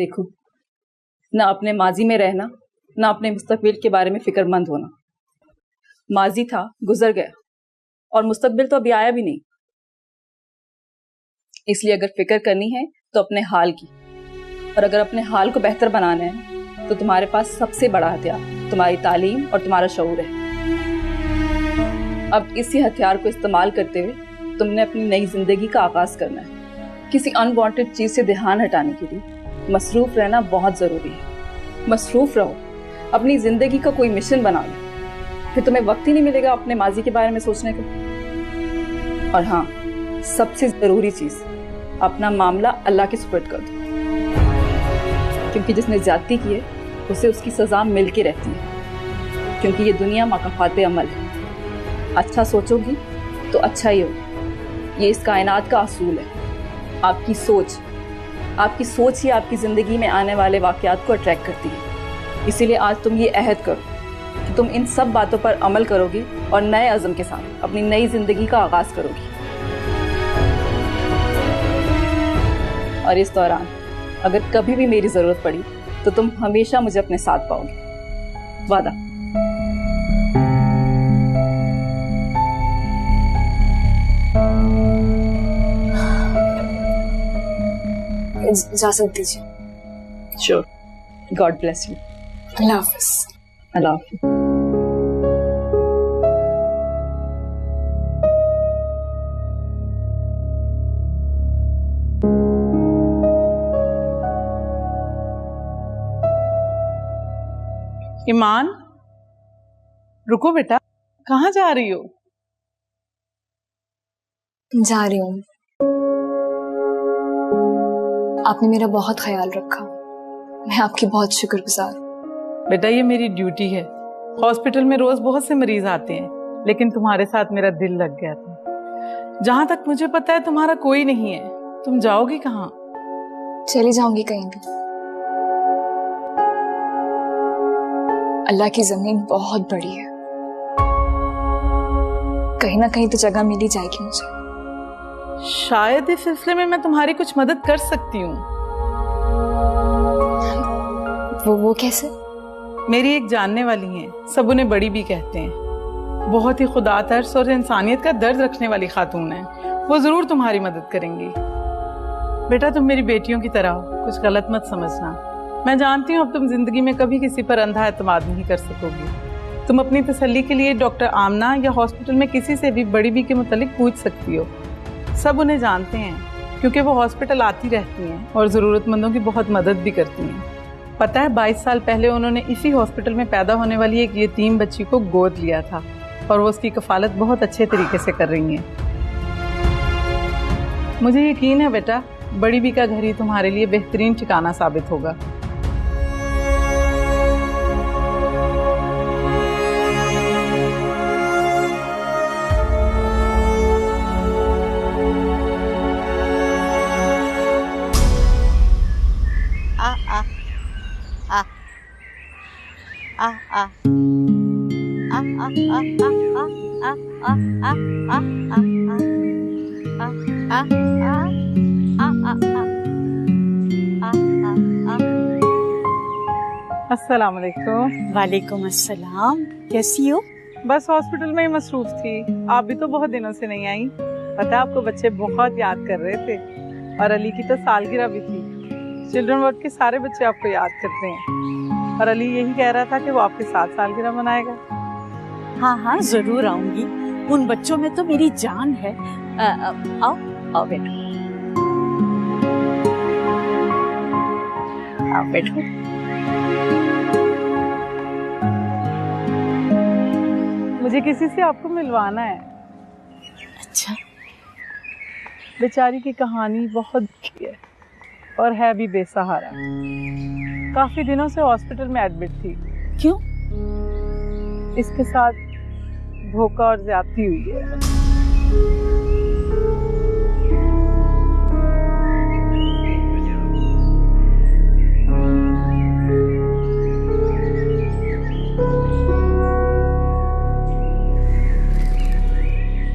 देखूं, ना अपने माजी में रहना, ना अपने मुस्तकबिल के बारे में फिक्रमंद होना। माजी था, गुजर गया, और मुस्तकबिल तो अभी आया भी नहीं। इसलिए अगर फिक्र करनी है तो अपने हाल की, और अगर अपने हाल को बेहतर बनाना है तो तुम्हारे पास सबसे बड़ा हथियार तुम्हारी तालीम और तुम्हारा शऊर है। अब इसी हथियार को इस्तेमाल करते हुए तुमने अपनी नई जिंदगी का आगाज करना है। किसी अनवांटेड चीज से ध्यान हटाने के लिए मसरूफ रहना बहुत जरूरी है। मसरूफ रहो, अपनी जिंदगी का कोई मिशन बना लो, फिर तुम्हें वक्त ही नहीं मिलेगा अपने माजी के बारे में सोचने का। और हाँ, सबसे जरूरी चीज, अपना मामला अल्लाह के सुपुर्द कर दो, क्योंकि जिसने ज्यादती की है उसे उसकी सजा मिल के रहती है। क्योंकि ये दुनिया मकाफात अमल है। अच्छा सोचोगी तो अच्छा ही होगा। ये इस कायनात का असूल है। आपकी सोच ही आपकी जिंदगी में आने वाले वाकयात को अट्रैक्ट करती है। इसीलिए आज तुम ये अहद करो कि तुम इन सब बातों पर अमल करोगी और नए अज़म के साथ अपनी नई जिंदगी का आगाज करोगी। और इस दौरान अगर कभी भी मेरी जरूरत पड़ी तो तुम हमेशा मुझे अपने साथ पाओगे। वादा। इजाजत दीजिए। Sure. God bless you. Allah हाफिज। अल्लाह हाफिज। ईमान, रुको बेटा, कहाँ जा रही हो? जा रही हूँ। आपने मेरा बहुत ख्याल रखा, मैं आपकी बहुत शुक्रगुजार। बेटा, ये मेरी ड्यूटी है। हॉस्पिटल में रोज बहुत से मरीज आते हैं, लेकिन तुम्हारे साथ मेरा दिल लग गया था। जहाँ तक मुझे पता है तुम्हारा कोई नहीं है। तुम जाओगी कहाँ? चली जाऊंगी कहीं भी। अल्लाह की जमीन बहुत बड़ी है, कहीं ना कहीं तो जगह मिल ही जाएगी मुझे। शायद इस सिलसिले में मैं तुम्हारी कुछ मदद कर सकती हूँ। वो कैसे? मेरी एक जानने वाली है, सब उन्हें बड़ी भी कहते हैं। बहुत ही खुदा तर्स और इंसानियत का दर्द रखने वाली खातून है। वो जरूर तुम्हारी मदद करेंगी। बेटा, तुम मेरी बेटियों की तरह हो, कुछ गलत मत समझना। मैं जानती हूँ अब तुम जिंदगी में कभी किसी पर अंधा एतमाद नहीं कर सकोगी। तुम अपनी तसल्ली के लिए डॉक्टर आमना या हॉस्पिटल में किसी से भी बड़ी बी के मुतालिक पूछ सकती हो। सब उन्हें जानते हैं क्योंकि वो हॉस्पिटल आती रहती हैं और ज़रूरतमंदों की बहुत मदद भी करती हैं। पता है, 22 साल पहले उन्होंने इसी हॉस्पिटल में पैदा होने वाली एक यतीम बच्ची को गोद लिया था और वो उसकी कफालत बहुत अच्छे तरीके से कर रही हैं। मुझे यकीन है बेटा, बड़ी बी का घर ही तुम्हारे लिए बेहतरीन ठिकाना साबित होगा। अस्सलाम वालेकुम। वालेकुम अस्सलाम। कैसी हो? बस हॉस्पिटल में ही मसरूफ थी। आप भी तो बहुत दिनों से नहीं आई। पता है, आपको बच्चे बहुत याद कर रहे थे और अली की तो सालगिरह भी थी। चिल्ड्रन वार्ड के सारे बच्चे आपको याद करते हैं और अली यही कह रहा था कि वो आपके साथ सालगिरह मनाएगा। हाँ हाँ, जरूर आऊंगी। उन बच्चों में तो मेरी जान है। आओ आओ बैठो, आओ बैठो। मुझे किसी से आपको मिलवाना है। अच्छा। बेचारी की कहानी बहुत दुखी है और है भी बेसहारा। काफी दिनों से हॉस्पिटल में एडमिट थी। क्यों? इसके साथ धोखा और ज्यादती हुई है।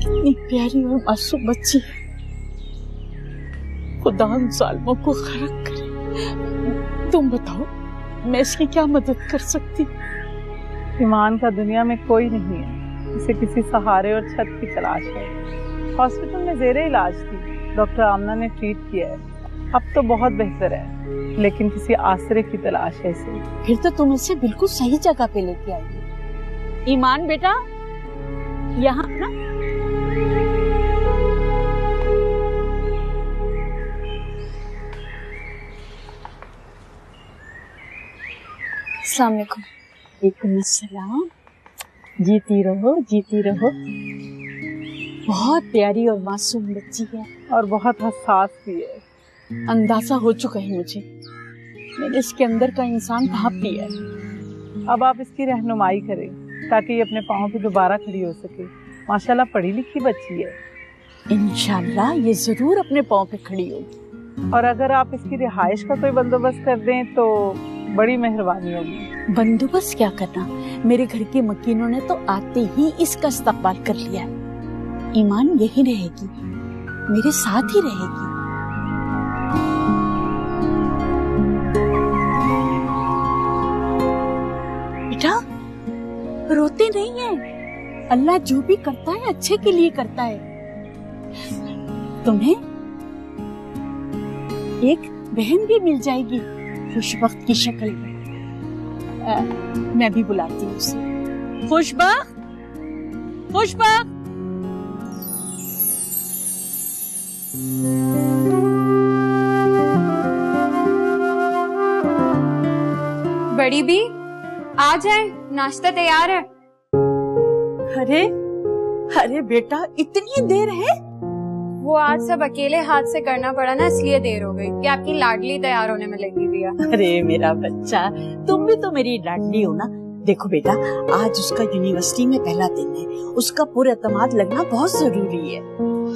इतनी प्यारी और मासूम बच्ची है, खुदा उन जालिमों को खरक करे। तुम बताओ मैं इसकी क्या मदद कर सकती? ईमान का दुनिया में कोई नहीं है, इसे किसी सहारे और छत की तलाश है। हॉस्पिटल में ज़ेरे इलाज थी, डॉक्टर आमना ने ट्रीट किया है, अब तो बहुत बेहतर है, लेकिन किसी आसरे की तलाश है इसे। फिर तो तुम इसे बिल्कुल सही जगह पे लेके आई। ईमान बेटा, यहाँ ना। अस्सलाम वालेकुम। वालेकुम अस्सलाम। जीती रहो, जीती रहो। बहुत प्यारी और मासूम बच्ची है और बहुत हसास भी है। अंदाजा हो चुका है मुझे, मेरे इसके अंदर का इंसान भापती है। अब आप इसकी रहनुमाई करें ताकि ये अपने पाँव पे दोबारा खड़ी हो सके। माशाल्लाह पढ़ी लिखी बच्ची है। इंशाल्लाह ये जरूर अपने पाँव पे खड़ी होगी। और अगर आप इसकी रिहाइश का कोई बंदोबस्त कर दें तो बड़ी मेहरबानी होगी। बंदोबस्त क्या करना, मेरे घर के मकीनों ने तो आते ही इसका इस्तकबाल कर लिया। ईमान यही रहेगी, मेरे साथ ही रहेगी। बेटा रोते नहीं है, अल्लाह जो भी करता है अच्छे के लिए करता है। तुम्हें एक बहन भी मिल जाएगी खुशबख्त की शक्ल में। मैं भी बुलाती हूँ उसे। खुशबख्त, खुशबख्त। बड़ी भी आ जाए, नाश्ता तैयार है। अरे अरे बेटा इतनी देर है? वो आज सब अकेले हाथ से करना पड़ा ना, इसलिए देर हो गई। कि आपकी लाडली तैयार होने में लगी हुई है। अरे मेरा बच्चा, तुम भी तो मेरी लाडली हो ना। देखो बेटा, आज उसका यूनिवर्सिटी में पहला दिन है, उसका पूरा एतमाद लगना बहुत जरूरी है।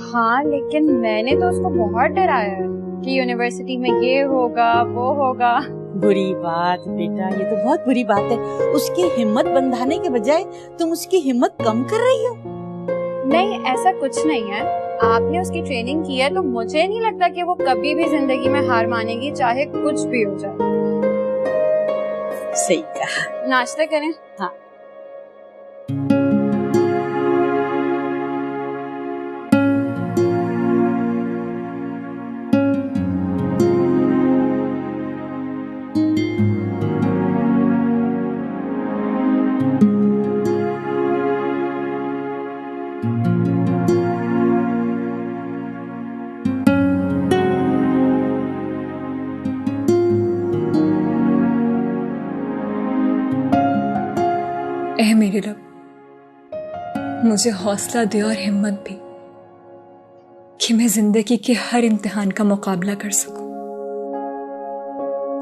हाँ, लेकिन मैंने तो उसको बहुत डराया है कि यूनिवर्सिटी में ये होगा वो होगा। बुरी बात बेटा, ये तो बहुत बुरी बात है। उसकी हिम्मत बंधाने के बजाय तुम उसकी हिम्मत कम कर रही हो। नहीं, ऐसा कुछ नहीं है। आपने उसकी ट्रेनिंग की है तो मुझे नहीं लगता कि वो कभी भी जिंदगी में हार मानेगी, चाहे कुछ भी हो जाए। सही कहा। नाश्ता करें? हाँ। ऐ मेरे रब, मुझे हौसला दे और हिम्मत भी कि मैं जिंदगी के हर इम्तिहान का मुकाबला कर सकूं।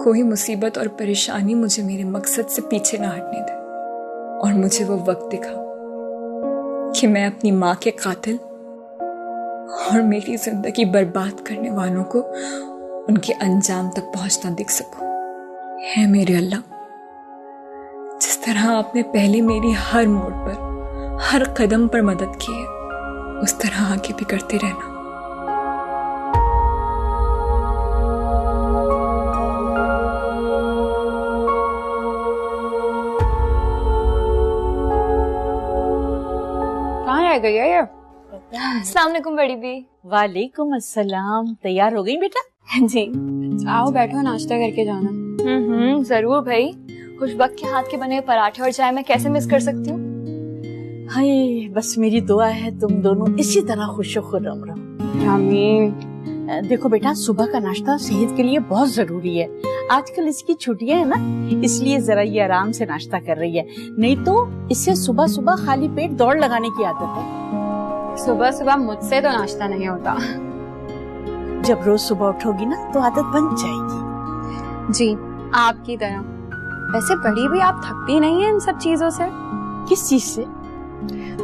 कोई मुसीबत और परेशानी मुझे मेरे मकसद से पीछे ना हटने दे और मुझे वो वक्त दिखा कि मैं अपनी माँ के कातिल और मेरी जिंदगी बर्बाद करने वालों को उनके अंजाम तक पहुंचना दिख सकूं। है मेरे अल्लाह, जिस तरह आपने पहले मेरी हर मोड़ पर, हर कदम पर मदद की है, उस तरह आगे भी करते रहना। कहाँ रह गई है ये? अस्सलाम वालेकुम बड़ी भी। वालेकुम अस्सलाम। तैयार हो गई बेटा? जी। आओ बैठो, नाश्ता करके जाना। जरूर भाई। खुशबख्त के हाथ के बने पराठे और चाय मैं कैसे मिस कर सकती हूँ। हाय, बस मेरी दुआ है तुम दोनों इसी तरह खुशो खुर्रम रहो। आमीन। देखो बेटा, सुबह का नाश्ता सेहत के लिए बहुत जरूरी है। आजकल इसकी छुट्टियां है ना, इसलिए जरा ये आराम से नाश्ता कर रही है, नहीं तो इससे सुबह सुबह खाली पेट दौड़ लगाने की आदत है। सुबह सुबह मुझसे तो नाश्ता नहीं होता। जब रोज सुबह उठोगी ना तो आदत बन जाएगी। जी, आपकी तरह। वैसे बड़ी भी आप थकती नहीं है इन सब चीजों से? किस चीज से?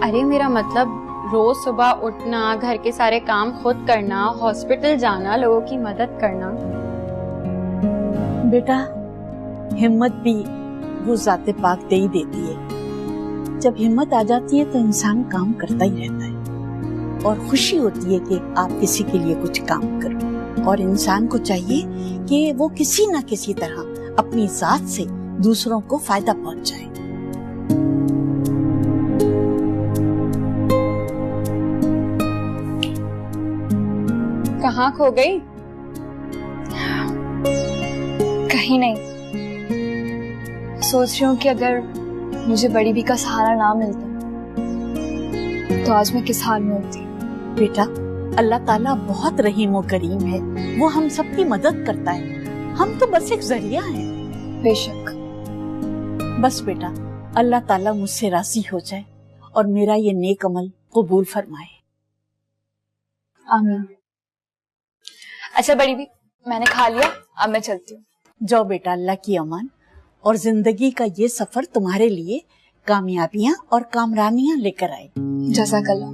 अरे मेरा मतलब रोज सुबह उठना, घर के सारे काम खुद करना, हॉस्पिटल जाना, लोगों की मदद करना। बेटा, हिम्मत भी वो ज़ाते पाक दे ही देती है। जब हिम्मत आ जाती है तो इंसान काम करता ही रहता है और खुशी होती है कि आप किसी के लिए कुछ काम करो। और इंसान को चाहिए कि वो किसी ना किसी तरह अपनी जात से दूसरों को फायदा पहुंचाए। कहाँ खो गई? कहीं नहीं। सोच रही हूँ कि अगर मुझे बड़ी भी का सहारा ना मिलता तो आज मैं किस हाल में होती। बेटा, अल्लाह ताला बहुत रहीम और करीम है, वो हम सबकी मदद करता है, हम तो बस एक जरिया हैं। बेशक। बस बेटा, अल्लाह ताला मुझसे राजी हो जाए और मेरा ये नेक अमल कबूल फरमाए। आमीन। अच्छा बड़ी भी, मैंने खा लिया, अब मैं चलती हूँ। जाओ बेटा, अल्लाह की अमान, और जिंदगी का ये सफर तुम्हारे लिए कामयाबियां और कामरानियां लेकर आए। जज़ाकल्लाह।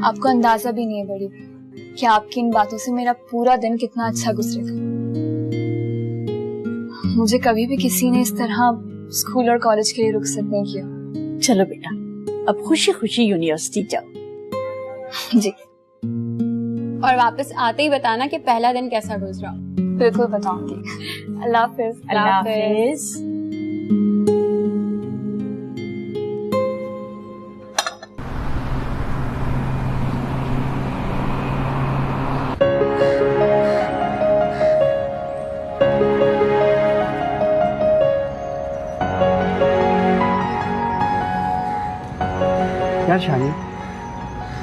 आपको अंदाजा भी नहीं है बड़ी भी कि आपकी इन बातों से मेरा पूरा दिन कितना अच्छा गुजरेगा। मुझे कभी भी किसी ने इस तरह स्कूल और कॉलेज के लिए रुखसत नहीं किया। चलो बेटा, अब खुशी खुशी यूनिवर्सिटी जाओ। जी। और वापस आते ही बताना कि पहला दिन कैसा गुजरा। बिल्कुल बताऊंगी। अल्लाह हाफिज। अल्लाह हाफिज। यार शानी,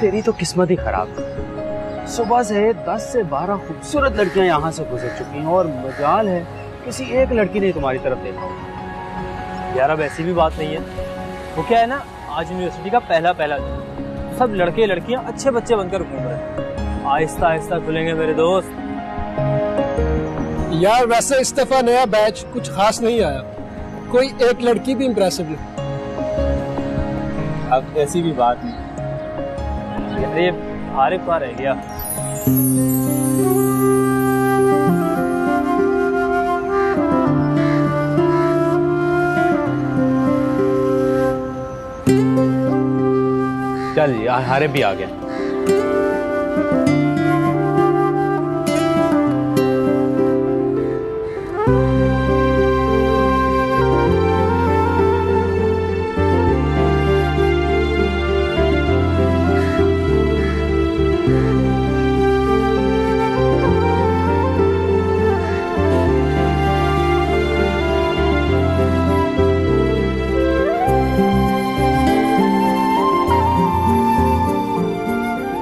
तेरी तो किस्मत ही खराब है। सुबह से 10 से 12 खूबसूरत लड़कियां यहाँ से गुजर चुकी हैं और मजाल है किसी एक लड़की ने तुम्हारी तरफ देखा हो। यार अब ऐसी भी बात नहीं है। वो क्या है ना, आज यूनिवर्सिटी का पहला दिन, सब लड़के लड़कियां अच्छे बच्चे बनकर घूम रहे हैं। आहिस्ता आहिस्ता खुलेंगे मेरे दोस्त। यार वैसे इस दफा नया बैच कुछ खास नहीं आया, कोई एक लड़की भी इम्प्रेसिव नहीं। अब ऐसी भी बात नहीं। यार ये आरिफ कहाँ रह गया? चल यार, आरिफ भी आ गया।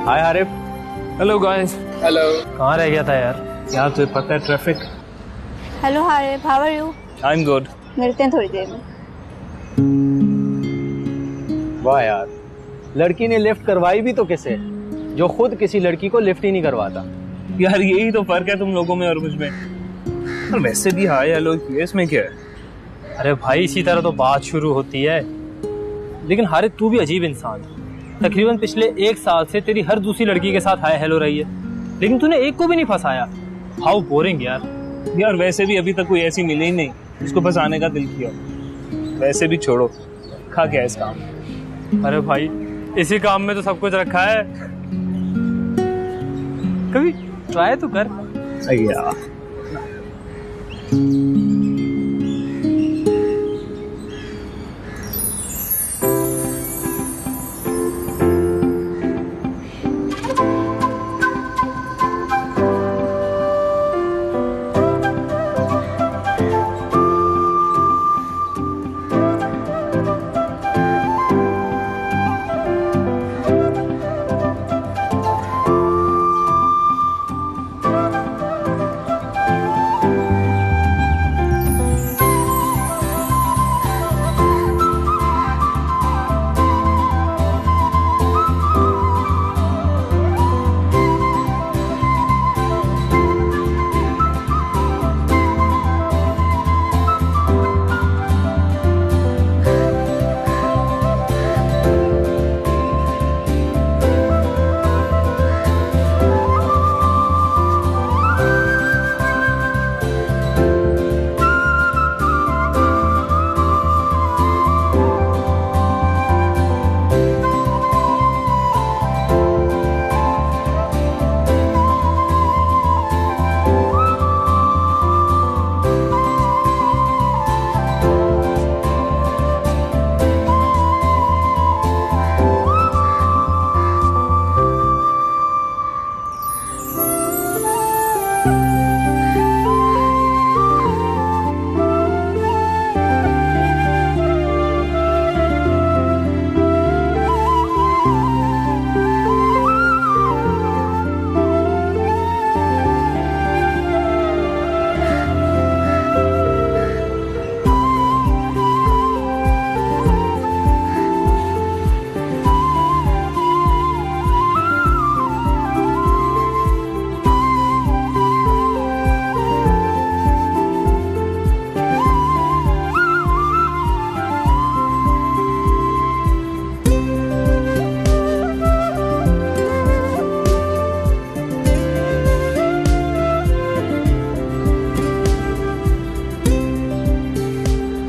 Hi Arif. Hello guys. Hello. कहाँ रह गया था यार? यार तुझे पता है traffic. Hello Harif, how are you? I am good. मिलते हैं थोड़ी देर में। वाह यार, लड़की ने लिफ्ट करवाई भी तो किसे, जो खुद किसी लड़की को लिफ्ट ही नहीं करवाता। यार यही तो फर्क है तुम लोगों में और मुझ में। और वैसे भी हाय हेलो इसमें क्या है? अरे भाई इसी तरह तो बात शुरू होती है। लेकिन हारिफ तू भी अजीब इंसान है। तकरीबन पिछले 1 साल से तेरी हर दूसरी लड़की के साथ हाय हेलो रही है, लेकिन तूने एक को भी नहीं फंसाया। हाउ बोरिंग यार। यार वैसे भी अभी तक कोई ऐसी मिली ही नहीं जिसको फंसाने का दिल किया। वैसे भी छोड़ो, खा क्या इस काम। अरे भाई इसी काम में तो सब कुछ रखा है, कभी ट्राई तो कर। सही यार।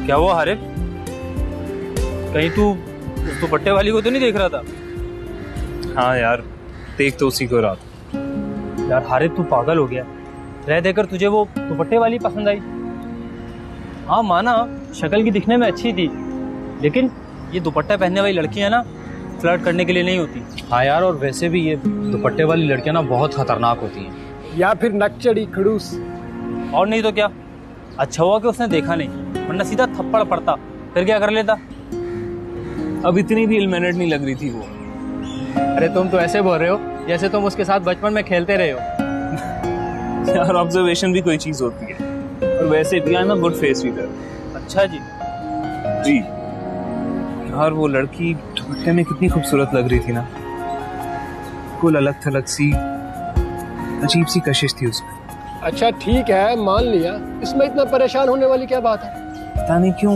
क्या हुआ हारिफ, कहीं तू उस दुपट्टे वाली को तो नहीं देख रहा था? हाँ यार, देख तो उसी को रहा था। यार हारिफ तू पागल हो गया, रह देकर तुझे वो दुपट्टे वाली पसंद आई? हाँ माना शक्ल की दिखने में अच्छी थी, लेकिन ये दुपट्टा पहनने वाली लड़कियां ना फ्लर्ट करने के लिए नहीं होती। हाँ यार, और वैसे भी ये दुपट्टे वाली लड़कियां ना बहुत खतरनाक होती हैं। या फिर नकचड़ी खड़ूस। और नहीं तो क्या, अच्छा हुआ कि उसने देखा नहीं, वरना सीधा थप्पड़ पड़ता, फिर क्या कर लेता। अब इतनी भी इल मैनर्ड नहीं लग रही थी वो। अरे तुम तो ऐसे बोल रहे हो जैसे तुम उसके साथ बचपन में खेलते रहे हो। यार ऑब्जर्वेशन भी कोई चीज होती है, और वैसे भी I am a good face reader. अच्छा जी। जी यार, वो लड़की दुपट्टे में कितनी खूबसूरत लग रही थी ना, कुल अलग थलग सी अजीब सी कशिश थी उसमें। अच्छा ठीक है, मान लिया, इसमें इतना परेशान होने वाली क्या बात है? पता नहीं क्यों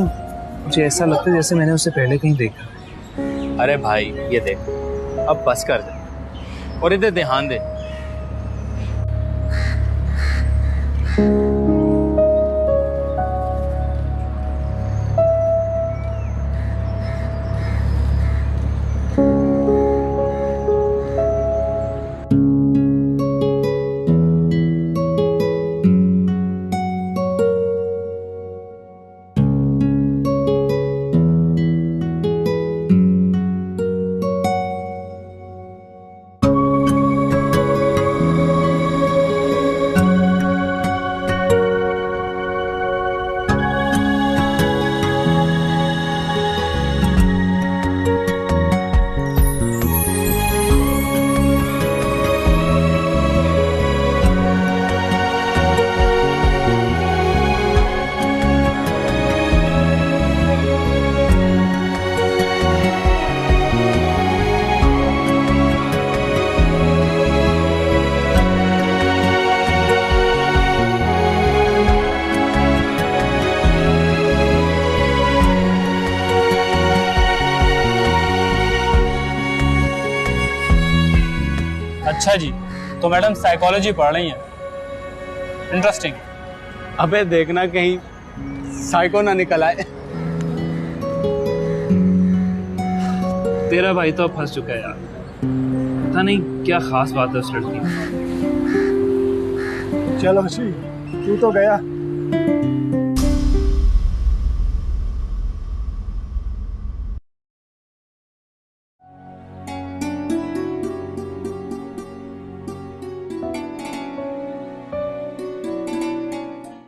मुझे ऐसा लगता है जैसे मैंने उसे पहले कहीं देखा। अरे भाई ये देख, अब बस कर दे और इधर ध्यान दे। अच्छा जी, तो मैडम साइकोलॉजी पढ़ रही हैं, इंटरेस्टिंग। अबे देखना कहीं साइको ना निकल आए। तेरा भाई तो अब फंस चुका है यार, पता नहीं क्या खास बात है उस लड़की में। चलो हसी, तू तो गया,